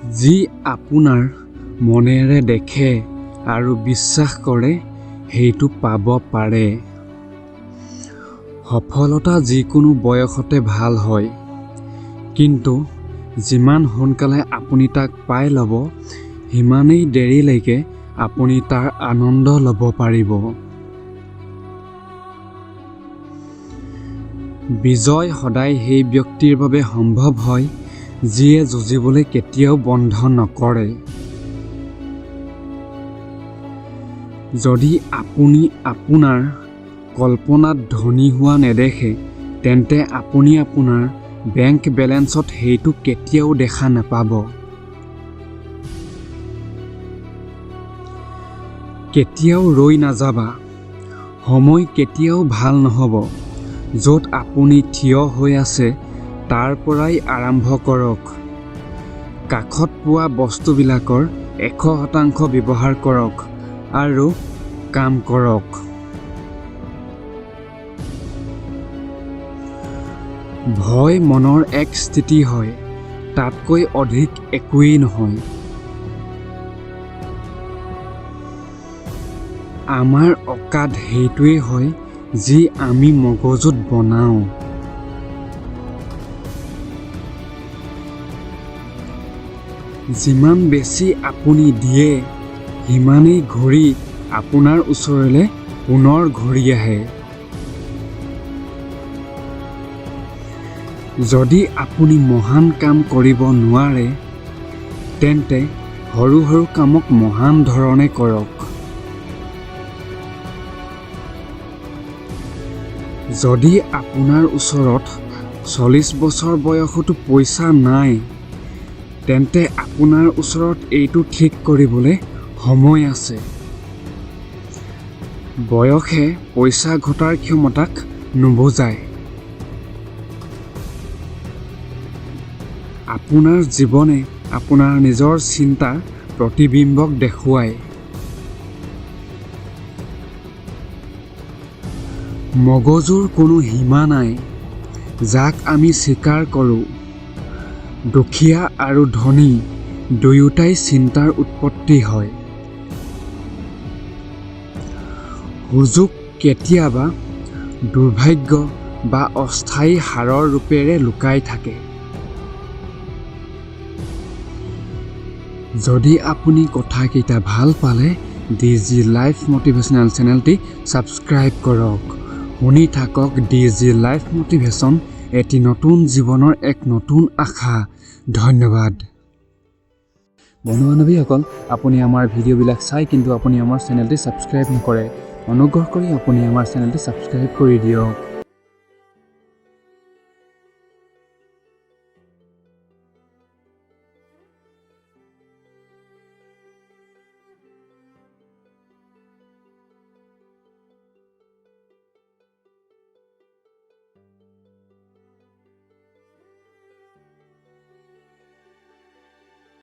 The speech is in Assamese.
যি আপোনাৰ মনেৰে দেখে আৰু বিশ্বাস কৰে সেইটো পাব পাৰে। সফলতা যিকোনো বয়সতে ভাল হয়, কিন্তু যিমান সোনকালে আপুনি তাক পাই ল'ব, সিমানেই দেৰিলৈকে আপুনি তাৰ আনন্দ ল'ব পাৰিব। বিজয় সদায় সেই ব্যক্তিৰ বাবে সম্ভৱ হয় যিয়ে যুঁজিবলৈ কেতিয়াও বন্ধ নকৰে। যদি আপুনি আপোনাৰ কল্পনাত ধনী হোৱা নেদেখে, তেন্তে আপুনি আপোনাৰ বেংক বেলেন্সত সেইটো কেতিয়াও দেখা নাপাব। কেতিয়াও ৰৈ নাযাবা। সময় কেতিয়াও ভাল নহ'ব। য'ত আপুনি থিয় হৈ আছে তাৰ পৰাই আৰম্ভ কৰক। কাষত পোৱা বস্তুবিলাকৰ 100% ব্যৱহাৰ কৰক আৰু কাম কৰক। ভয় মনৰ এক স্থিতি হয়, তাতকৈ অধিক একোৱেই নহয়। আমাৰ অকাদ সেইটোৱেই হয় যি আমি মগজুত বনাওঁ। যিমান বেছি আপুনি দিয়ে, সিমানেই ঘূৰি আপোনাৰ ওচৰলৈ পুনৰ ঘূৰি আহে। যদি আপুনি মহান কাম কৰিব নোৱাৰে, তেন্তে সৰু সৰু কামক মহান ধৰণে কৰক। যদি আপোনাৰ ওচৰত 40 বছৰ বয়সতো পইচা নাই, তেন্তে আপোনাৰ ওচৰত এইটো ঠিক কৰিবলৈ সময় আছে। বয়সে পইচা ঘটাৰ ক্ষমতাক নুবুজায়। আপোনাৰ জীৱনে আপোনাৰ নিজৰ চিন্তাৰ প্ৰতিবিম্বক দেখুৱায়। মগজুৰ কোনো সীমা নাই, যাক আমি স্বীকাৰ কৰোঁ। দুখীয়া আৰু ধনী দুয়োটাই চিন্তাৰ উৎপত্তি হয়। সুযোগ কেতিয়াবা দুৰ্ভাগ্য বা অস্থায়ী হাৰৰ ৰূপেৰে লুকাই থাকে। যদি আপুনি কথাকেইটা ভাল পালে, DG লাইফ মটিভেশ্যনেল চেনেলটি ছাবস্ক্ৰাইব কৰক। শুনি থাকক DG লাইফ মটিভেশ্যন, এটি নতুন জীৱনৰ এক নতুন আশা। ধন্যবাদ। বন্ধু বান্ধৱীসকল, আপুনি আমাৰ ভিডিঅ'বিলাক চাই কিন্তু আপুনি আমাৰ চেনেলটি ছাবস্ক্ৰাইব নকৰে। অনুগ্ৰহ কৰি আপুনি আমাৰ চেনেলটি ছাবস্ক্ৰাইব কৰি দিয়ক।